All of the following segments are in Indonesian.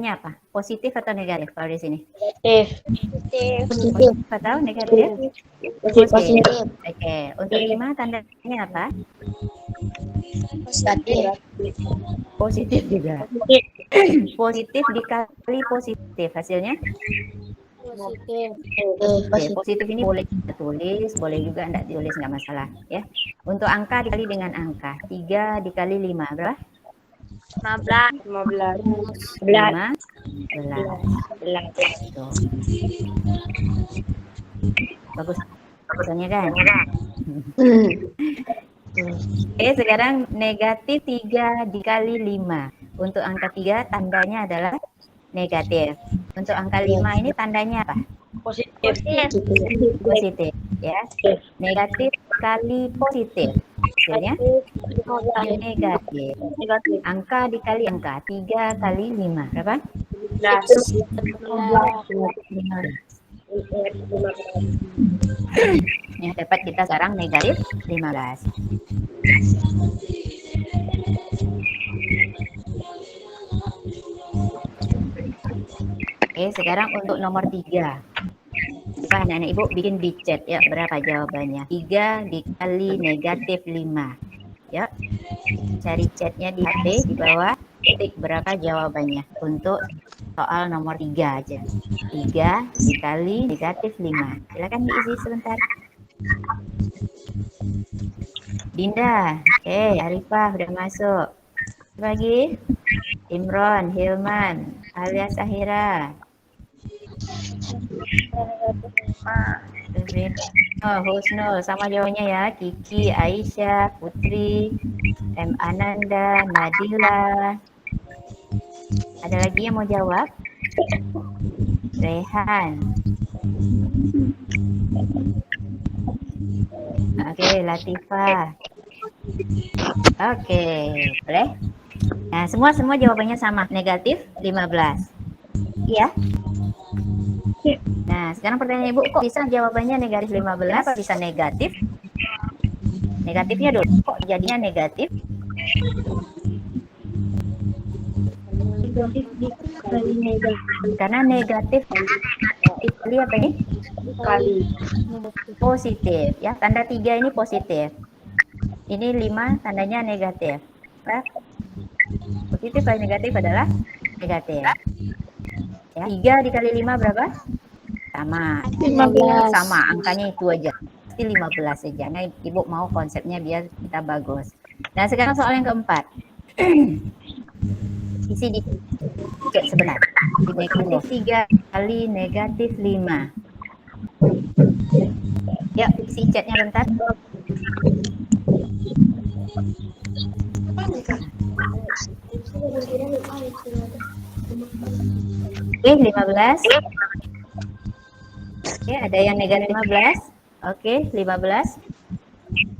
Ini apa? Positif atau negatif kalau di sini? Positif. Positif atau negatif? Positif. Oke. Untuk 5 tandanya apa? Positif. Positif juga. Positif dikali positif. Hasilnya? Positif. Oke, positif ini boleh kita tulis, boleh juga enggak ditulis, enggak masalah ya. Untuk angka dikali dengan angka. 3 dikali 5 berapa? 15. 15. Tuh. Bagus. Hasilnya kan? Oke, sekarang negatif 3 dikali 5. Untuk angka 3 tandanya adalah negatif. Untuk angka 5 ini tandanya apa? Positif. Positif ya. Negatif kali positif. Hasilnya negatif. Angka dikali angka. 3 kali 5. Berapa? 15. Ya, dapat kita sekarang negatif 15. Oke, sekarang untuk nomor 3. Coba anak-anak ibu bikin di chat ya, berapa jawabannya? 3 dikali negatif 5. Ya, cari chatnya di HP di bawah, ketik berapa jawabannya untuk soal nomor 3 aja. 3 dikali negatif 5. Silakan diisi sebentar. Dinda, Arifah udah masuk. Lagi Imron, Hilman, alias Ahira. Husnul, sama jawabannya ya. Kiki, Aisyah, Putri, M. Ananda, Nadila. Ada lagi yang mau jawab? Rehan. Oke, Latifah. Oke, boleh? Nah, semua jawabannya sama, negatif 15. Iya? Nah, sekarang pertanyaan Ibu, kok bisa jawabannya negatif 15? Kenapa bisa negatif? Negatifnya dulu, kok jadinya negatif? Karena negatif dikali apa ini? Positif ya, tanda 3 ini positif. Ini 5 tandanya negatif. Positif kali negatif adalah negatif. Ya, 3 dikali 5 berapa? Sama. 15. Sama, angkanya itu aja. Pasti 15 saja. Nah, Ibu mau konsepnya biar kita bagus. Nah, sekarang soal yang keempat. Isi di chat sebentar. Di negatif 3 kali negatif 5. Ya, isi chatnya bentar. Oke, 15. Oke, ada yang negatif 15. Oke, 15.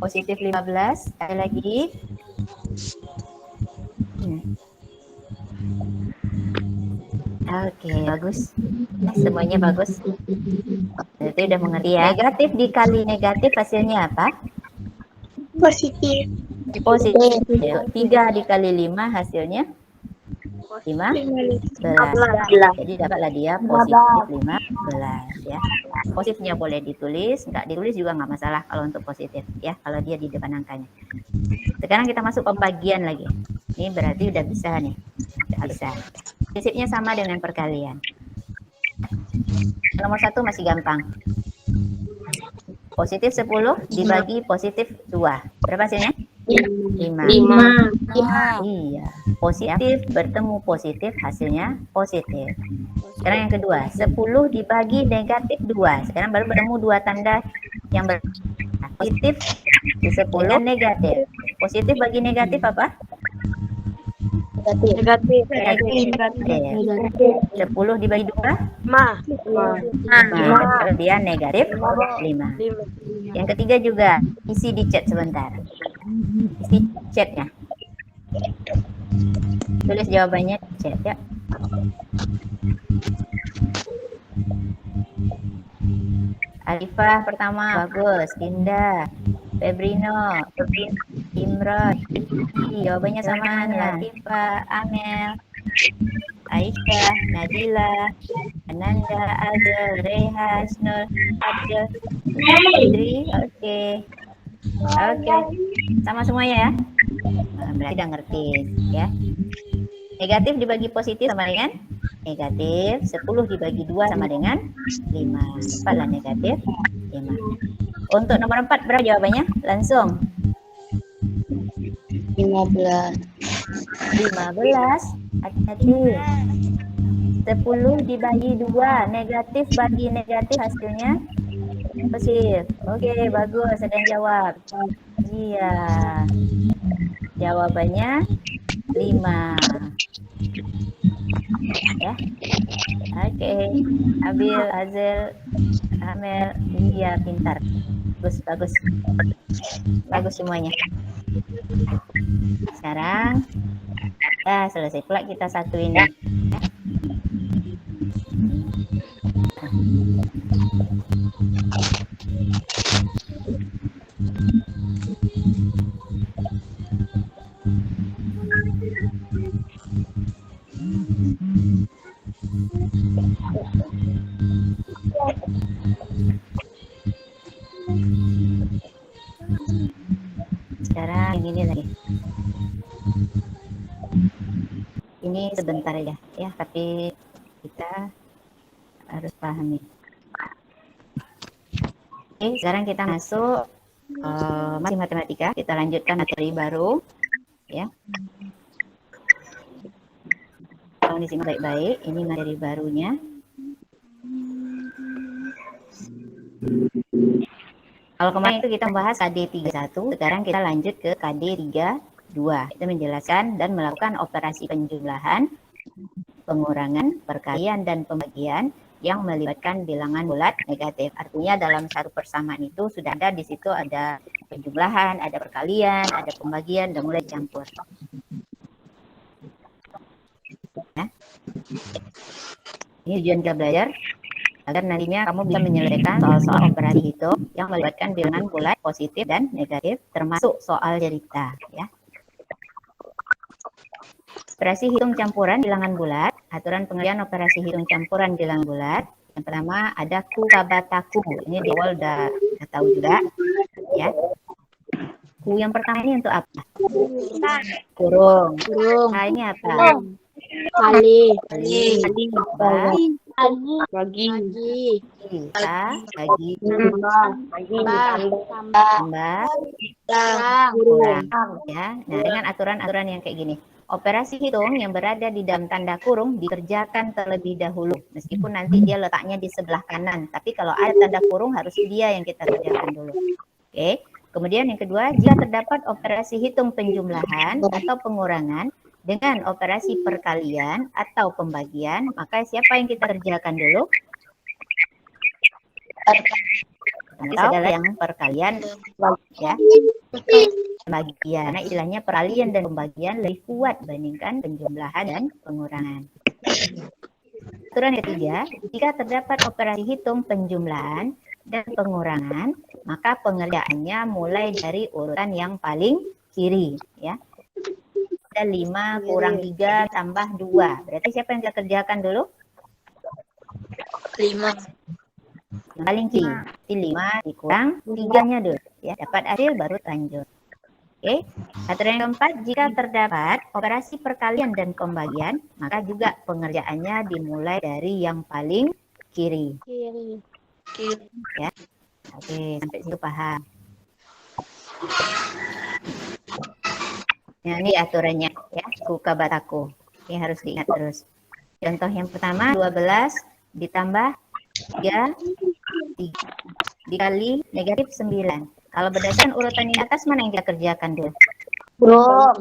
Positif 15. Ada lagi. Oke, bagus. Semuanya bagus. Berarti udah mengerti ya. Negatif dikali negatif hasilnya apa? Positif. Positif. 3 dikali 5 hasilnya 15. Jadi dapatlah dia positif 15 ya. Positifnya boleh ditulis, nggak ditulis juga nggak masalah kalau untuk positif ya, kalau dia di depan angkanya. Sekarang kita masuk pembagian lagi. Ini berarti udah bisa nih. Udah bisa. Prinsipnya sama dengan perkalian. Nomor 1 masih gampang. Positif 10 dibagi positif 2. Berapa hasilnya? 5. Iya. Positif bertemu positif hasilnya positif. Sekarang yang kedua. 10 dibagi negatif 2. Sekarang baru bertemu 2 tanda yang positif di 10 negatif. Positif bagi negatif apa? Negatif. 10 dibagi 2? 5. Kalau dia negatif 5. Yang ketiga juga, isi di chat sebentar. Isi chatnya. Tulis jawabannya di chat ya. Alifah pertama, bagus. Dinda, Febrino, Imron, jawabannya sama. Latifah, Amel, Aisyah, Nadila, Ananda, Adel, Rehan, Nur, Abdul, Putri. Oke. Oke. Sama semuanya ya. Berarti udah ngerti ya. Negatif dibagi positif sama dengan negatif. 10 dibagi 2 sama dengan 5. Cepatlah negatif 5. Untuk nomor 4 berapa jawabannya? Langsung. 15. 15. Hati-hati. 10 dibagi 2. Negatif bagi negatif hasilnya positif. Oke, bagus. Ada yang jawab. Iya. Jawabannya 5. Ya. Oke. Abil, Azel, Amel, iya pintar. Bagus. Bagus semuanya. Sekarang selesai pula kita satu ini. Sekarang ini lagi. Ini sebentar aja ya, tapi kita harus pahami. Oke, sekarang kita masuk masih matematika. Kita lanjutkan materi baru ya. Tolong disimak baik-baik. Ini materi barunya. Kalau kemarin itu kita membahas KD 31, sekarang kita lanjut ke KD 32. Itu menjelaskan dan melakukan operasi penjumlahan, pengurangan, perkalian, dan pembagian yang melibatkan bilangan bulat negatif. Artinya dalam satu persamaan itu sudah ada di situ ada penjumlahan, ada perkalian, ada pembagian, dan mulai campur. Ya. Ini tujuan kita belajar agar nantinya kamu bisa menyelesaikan soal-soal operasi hitung yang melibatkan bilangan bulat positif dan negatif, termasuk soal cerita. Ya. Operasi hitung campuran bilangan bulat, aturan pengerjaan operasi hitung campuran bilangan bulat. Yang pertama ada kukabataku. Ini di awal udah tahu juga, ya. Ku yang pertama ini untuk apa? Kurung. Nah, ini apa? Kali. Bagi. Tambah. Kurang. Ya. Nah, dengan aturan-aturan yang kayak gini. Operasi hitung yang berada di dalam tanda kurung dikerjakan terlebih dahulu. Meskipun nanti dia letaknya di sebelah kanan. Tapi kalau ada tanda kurung harus dia yang kita kerjakan dulu. Oke. Kemudian yang kedua, jika terdapat operasi hitung penjumlahan atau pengurangan dengan operasi perkalian atau pembagian, maka siapa yang kita kerjakan dulu? Nanti segala yang perkalian, ya. Pembagian. Nah, istilahnya peralihan dan pembagian lebih kuat dibandingkan penjumlahan dan pengurangan. Aturan ketiga, jika terdapat operasi hitung penjumlahan dan pengurangan, maka pengerjaannya mulai dari urutan yang paling kiri, ya. Ada 5 kurang 3 tambah 2. Berarti siapa yang kita kerjakan dulu? 5. Yang paling kiri. 5 dikurang 3-nya dulu, ya. Dapat hasil baru lanjut. Oke, aturan yang keempat, jika terdapat operasi perkalian dan pembagian, maka juga pengerjaannya dimulai dari yang paling kiri. Ya, oke, sampai situ paham. Nah, ini aturannya, ya, kukabataku. Ini harus diingat terus. Contoh yang pertama, 12 ditambah 3 dikali negatif 9. Kalau berdasarkan urutan di atas, mana yang kita kerjakan dulu? Kurung.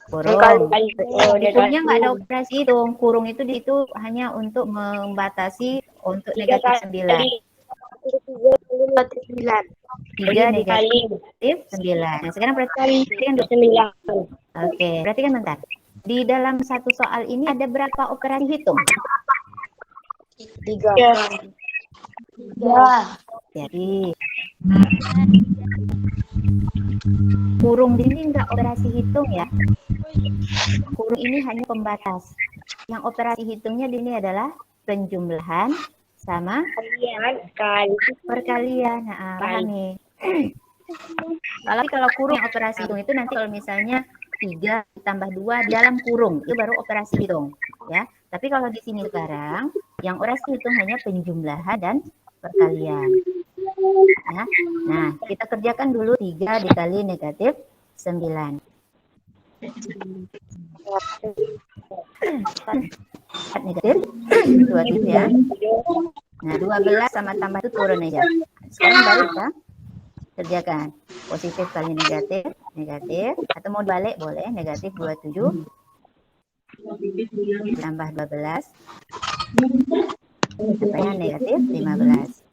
Kurungnya nggak ada operasi hitung. Kurung itu di situ hanya untuk membatasi untuk negatif 9. 3 negatif 9. Nah, sekarang perhatikan 9. Oke, perhatikan bentar. Di dalam satu soal ini ada berapa operasi hitung? 3. Jadi Kurung di sini nggak operasi hitung ya. Kurung ini hanya pembatas. Yang operasi hitungnya di ini adalah penjumlahan sama perkalian. Nah, paham nih. Kalau kurung yang operasi hitung itu nanti kalau misalnya 3 tambah 2 dalam kurung, itu baru operasi hitung. Ya. Tapi kalau di sini sekarang, yang operasi hitung hanya penjumlahan dan perkalian. Ya. Nah, kita kerjakan dulu 3 dikali negatif 9. Negatif 27 ya. Nah, 12 sama tambah itu turun aja. Sekarang baru kita kerjakan. Positif kali negatif, negatif. Atau mau balik boleh, negatif 27 tambah 12. Apanya negatif 15.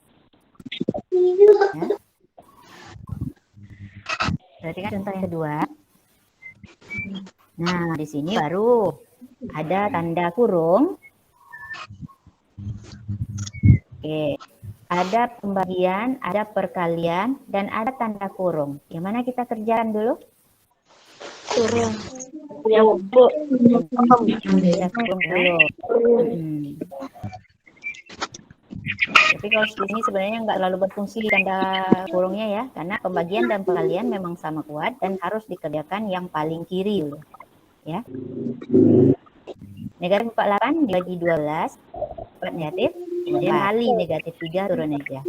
Ya. Berarti kan contoh yang kedua. Nah, di sini baru ada tanda kurung. Oke. Ada pembagian, ada perkalian, dan ada tanda kurung. Yang mana kita kerjakan dulu? Kurung. Yang Bu. Ya, kurung dulu. Tapi kalau di sini sebenarnya nggak terlalu berfungsi tanda kurungnya ya, karena pembagian dan perkalian memang sama kuat dan harus dikerjakan yang paling kiri dulu. Ya. Negatif 48 dibagi 12, negatif. Kemudian kali negatif 3 turun aja.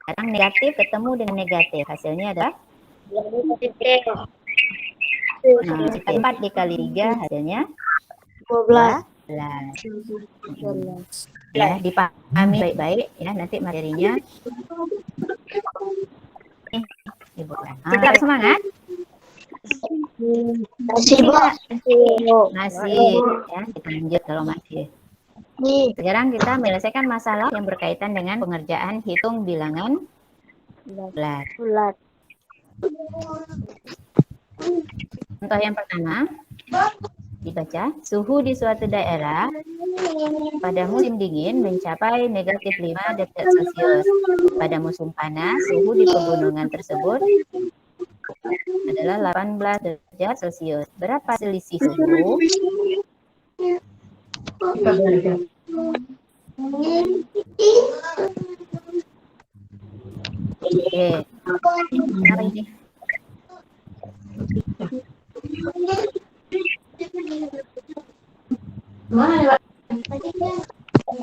Sekarang negatif ketemu dengan negatif. Hasilnya adalah 4 dikali 3 hasilnya 12. Ya, dipahami baik-baik ya, nanti materinya. Tetap semangat. Masih ya, kita lanjut kalau masih. Sekarang kita menyelesaikan masalah yang berkaitan dengan pengerjaan hitung bilangan bulat. Contoh yang pertama, dibaca, suhu di suatu daerah pada musim dingin mencapai negatif 5 derajat Celcius. Pada musim panas, suhu di pegunungan tersebut adalah 18 derajat Celcius. Berapa selisih suhu? Oke. Apa ini?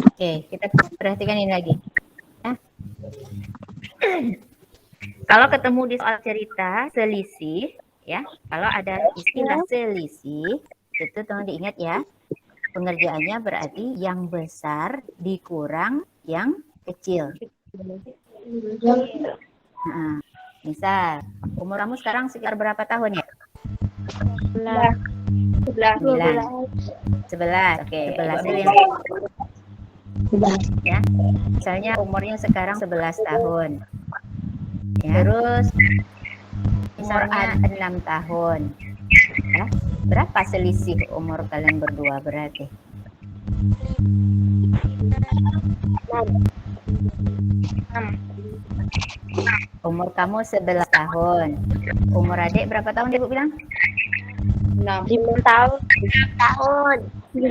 Oke, kita perhatikan ini lagi. Nah. Kalau ketemu di soal cerita selisih, ya, kalau ada istilah selisih, itu tolong diingat ya. Pengerjaannya berarti yang besar dikurang yang kecil. Nah, misal, umur kamu sekarang sekitar berapa tahun ya? 11. Oke, 11 ya. Misalnya umurnya sekarang 11 tahun. Ya. Terus misalnya 6 tahun. Ya. Berapa selisih umur kalian berdua berarti? 6. Umur kamu 11 tahun. Umur adik berapa tahun Ibu bilang? 5 tahun. 6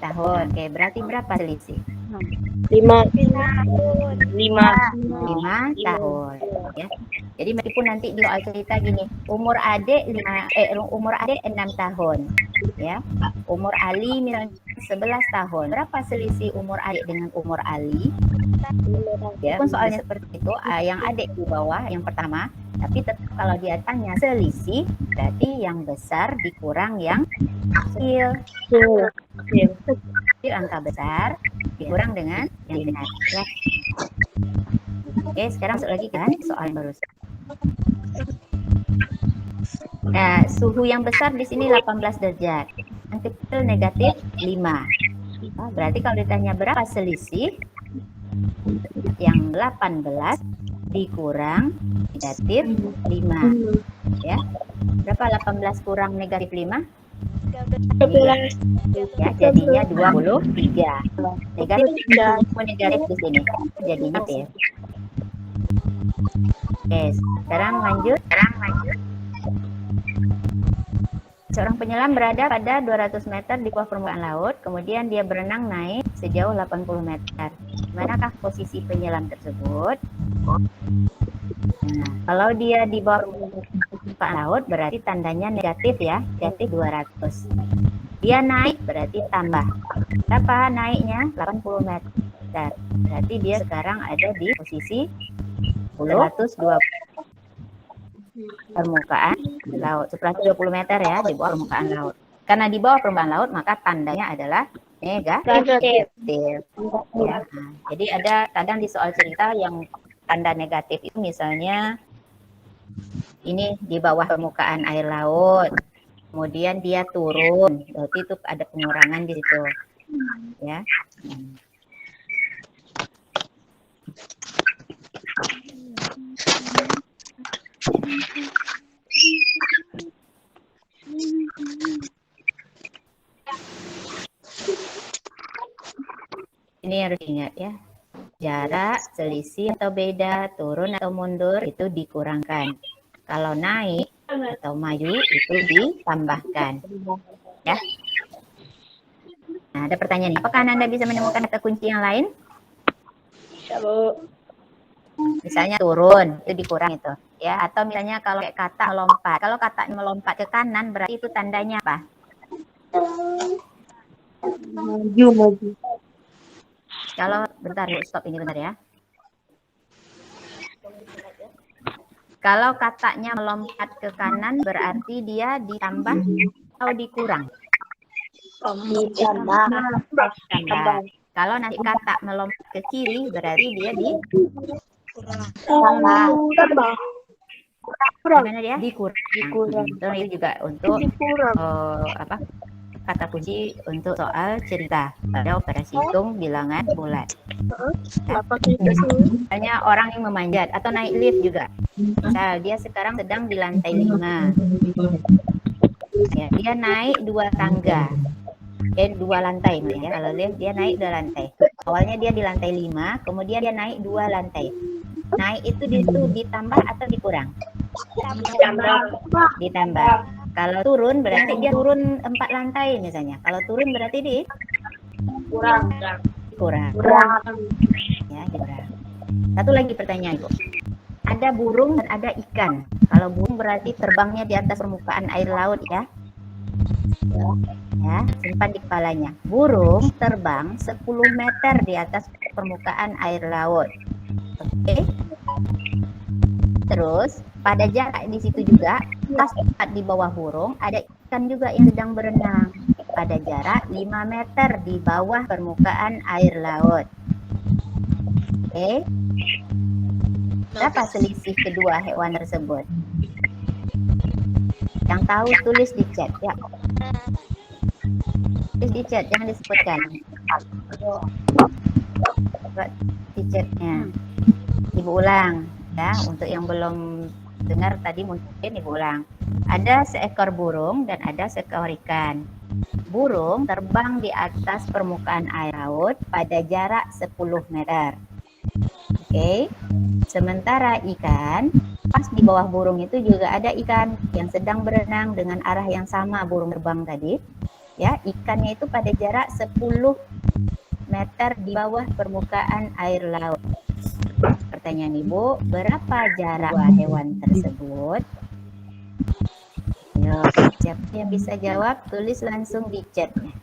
tahun. Oke, berarti berapa selisih? 5 tahun. Ya. Jadi meskipun nanti di soal cerita gini, umur adik 6 tahun. Ya. Umur Ali misalnya 11 tahun. Berapa selisih umur adik dengan umur Ali? Ya, pun soalnya seperti itu, yang adik di bawah yang pertama, tapi tetap kalau dia tanya selisih, berarti yang besar dikurang yang kecil. Jadi angka besar dikurang dengan yang benar. Ya. Oke, sekarang masuk lagi kan soal yang baru. Nah, suhu yang besar di sini 18 derajat. Yang kecil negatif 5. Nah, berarti kalau ditanya berapa selisih, yang 18 dikurang negatif 5. Ya. Berapa 18 kurang negatif 5? 13. Ya, jadinya 23. Negatif di sini jadinya ya. Oke, sekarang lanjut. Seorang penyelam berada pada 200 meter di bawah permukaan laut, kemudian dia berenang naik sejauh 80 meter. Manakah posisi penyelam tersebut? Nah, kalau dia di bawah permukaan laut berarti tandanya negatif ya, negatif 200. Dia naik berarti tambah. Berapa naiknya? 80 meter. Berarti dia sekarang ada di posisi 120 permukaan laut. 120 meter ya di bawah permukaan laut. Karena di bawah permukaan laut maka tandanya adalah negatif. Ya. Nah, jadi ada kadang di soal cerita yang tanda negatif itu misalnya ini di bawah permukaan air laut. Kemudian dia turun, berarti itu ada pengurangan di situ. Ya. Ini harus diingat ya. Jarak, selisih atau beda, turun atau mundur itu dikurangkan. Kalau naik atau maju itu ditambahkan. Ya. Nah, ada pertanyaan nih. Apakah Anda bisa menemukan kata kunci yang lain? Bisa, Bu. Misalnya turun, itu dikurang itu. Ya, atau misalnya kalau kata melompat. Kalau kata melompat ke kanan berarti itu tandanya apa? Maju. Kalau bentar yuk, stop ini bentar ya. Kalau katanya melompat ke kanan berarti dia ditambah atau dikurang? Ditambah. Tambah. Kalau nanti kata melompat ke kiri berarti dia Tambah. gimana dia? Dikurang. Itu juga untuk apa? Kata kunci untuk soal cerita pada operasi hitung bilangan bulat. Misalnya orang yang memanjat atau naik lift juga. Misal dia sekarang sedang di lantai 5. Ya, dia naik 2 tangga. 2 lantai ya. Kalau lift dia naik 2 lantai. Awalnya dia di lantai 5, kemudian dia naik 2 lantai. Naik itu ditambah atau dikurang? Ditambah. Kalau turun berarti dia turun 4 lantai misalnya. Kalau turun berarti Kurang. Ya, dikurang. Satu lagi pertanyaan, Bu. Ada burung dan ada ikan. Kalau burung berarti terbangnya di atas permukaan air laut ya. Ya, simpan di kepalanya. Burung terbang 10 meter di atas permukaan air laut. Oke. Terus pada jarak di situ juga, pas tepat di bawah burung ada ikan juga yang sedang berenang pada jarak 5 meter di bawah permukaan air laut. Oke. Berapa selisih kedua hewan tersebut? Yang tahu tulis di chat ya. Tulis di chat, jangan disebutkan. Buat di chatnya. Ibu ulang ya, untuk yang belum dengar tadi mungkin Ibu ulang. Ada seekor burung dan ada seekor ikan. Burung terbang di atas permukaan air laut pada jarak 10 meter. Oke. Sementara ikan, pas di bawah burung itu juga ada ikan yang sedang berenang dengan arah yang sama burung terbang tadi. Ya, ikannya itu pada jarak 10 meter di bawah permukaan air laut. Pertanyaan Ibu, berapa jarak hewan tersebut? Yo, siapa yang bisa jawab, tulis langsung di chatnya.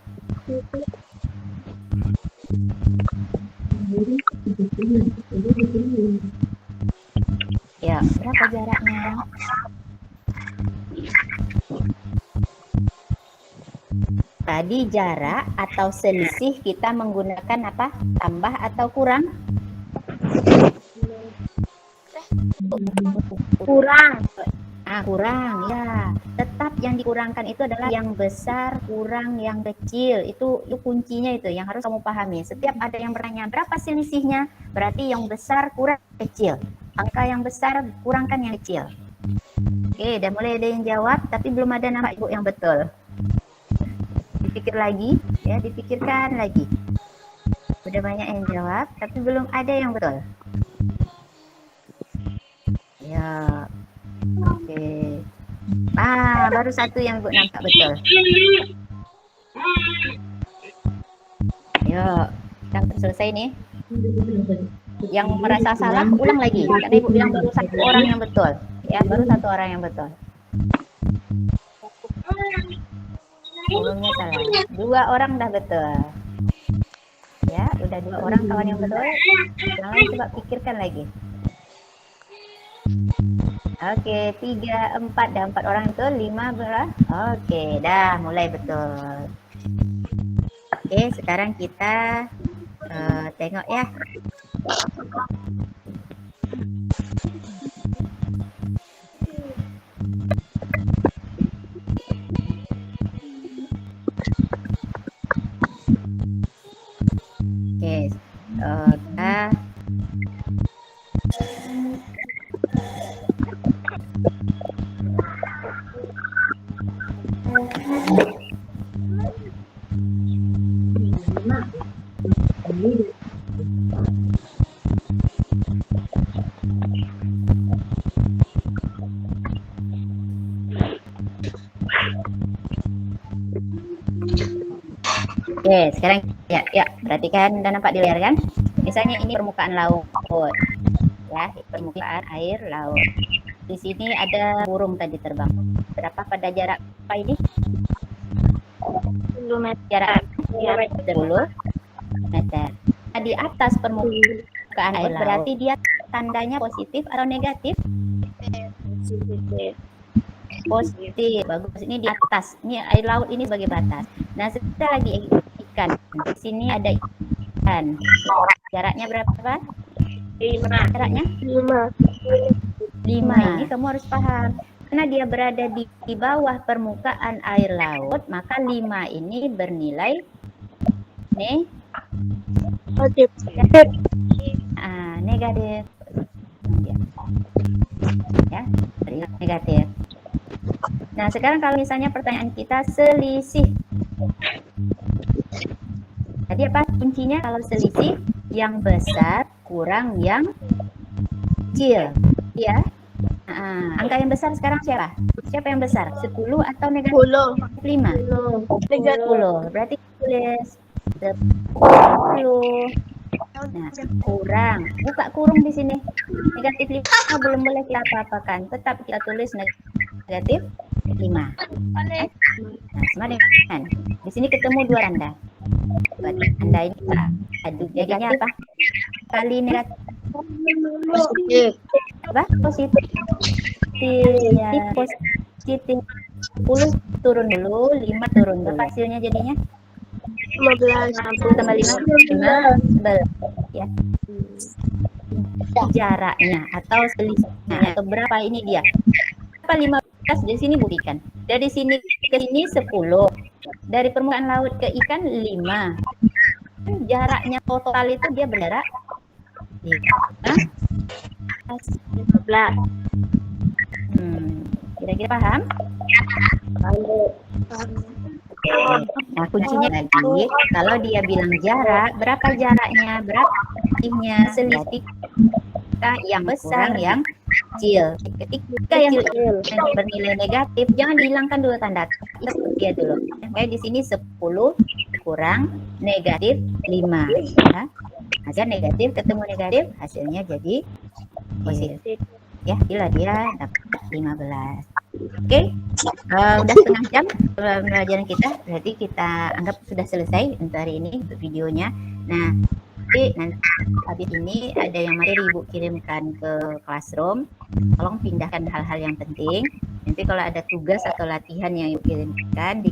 Ya, berapa jaraknya? Tadi jarak atau selisih kita menggunakan apa? Tambah atau kurang? Kurang. Kurang ya. Tetap yang dikurangkan itu adalah yang besar kurang yang kecil. Itu kuncinya itu yang harus kamu pahami. Setiap ada yang bertanya berapa selisihnya, berarti yang besar kurang kecil. Angka yang besar kurangkan yang kecil. Oke, udah mulai ada yang jawab, tapi belum ada nama Ibu yang betul. Dipikir lagi, ya, dipikirkan lagi. Udah banyak yang jawab, tapi belum ada yang betul. Ya. Oke. Baru satu yang Ibu nampak betul. Yuk, kita selesai nih. Yang merasa salah, ulang lagi. Karena Ibu bilang baru satu orang yang betul. Ya, baru satu orang yang betul. Sebelumnya salah. 2 orang dah betul. Ya, udah 2 orang kawan yang betul. Yang lain coba pikirkan lagi. Oke, 3, 4, dah 4 orang itu, 5 berapa? Oke, dah mulai betul. Oke, sekarang kita tengok ya. Oke, kita Oke, sekarang ya perhatikan dan nampak di layar kan? Misalnya ini permukaan laut, ya, permukaan air laut. Di sini ada burung tadi terbang. Berapa pada jarak apa ini? 10 meter. Jarak 10 meter. Nah, di atas permukaan air laut, berarti dia tandanya positif atau negatif? Positif. Bagus. Ini di atas. Ini air laut ini sebagai batas. Nah, kita lagi ikan. Di sini ada ikan. Jaraknya berapa? 5. Jaraknya 5. 5. Ini kamu harus paham. Karena dia berada di bawah permukaan air laut, maka 5 ini bernilai Positif. negatif. Ya, negatif. Nah, sekarang kalau misalnya pertanyaan kita selisih. Tadi apa kuncinya kalau selisih? Yang besar kurang yang kecil, ya. Angka yang besar sekarang siapa? Siapa yang besar? 10 atau negatif 5? 10. Berarti tulis 10. Nah, kurang. Buka kurung di sini. Negatif 5 belum boleh kita apa-apakan. Tetap kita tulis negatif 5. Nah, sama dengan di sini ketemu 2 tanda. Buat tanda ini aduh, jadinya apa? Kali negatif apa? Positif. Positif 10 turun dulu, 5 turun dulu. Hasilnya jadinya 15. tambah 5 ya. Jaraknya atau selisihnya atau berapa ini dia? Apa 15 di sini buktikan. Dari sini ke sini 10. Dari permukaan laut ke ikan 5. Jaraknya total itu dia berjarak 15. Kira-kira paham? Nah, kuncinya lagi, kalau dia bilang jarak, berapa jaraknya, berapa selisih yang besar, yang kecil. Ketika yang kecil bernilai negatif, jangan dihilangkan dulu tanda dia dulu. Kayak di sini 10 kurang negatif 5. Ya. Hasil negatif ketemu negatif, hasilnya jadi positif. Ya, bila dia dapat 15. Oke, udah setengah jam pembelajaran kita, berarti kita anggap sudah selesai untuk hari ini untuk videonya. Nah, nanti habis ini ada yang materi Ibu kirimkan ke Classroom, tolong pindahkan hal-hal yang penting. Nanti kalau ada tugas atau latihan yang Ibu kirimkan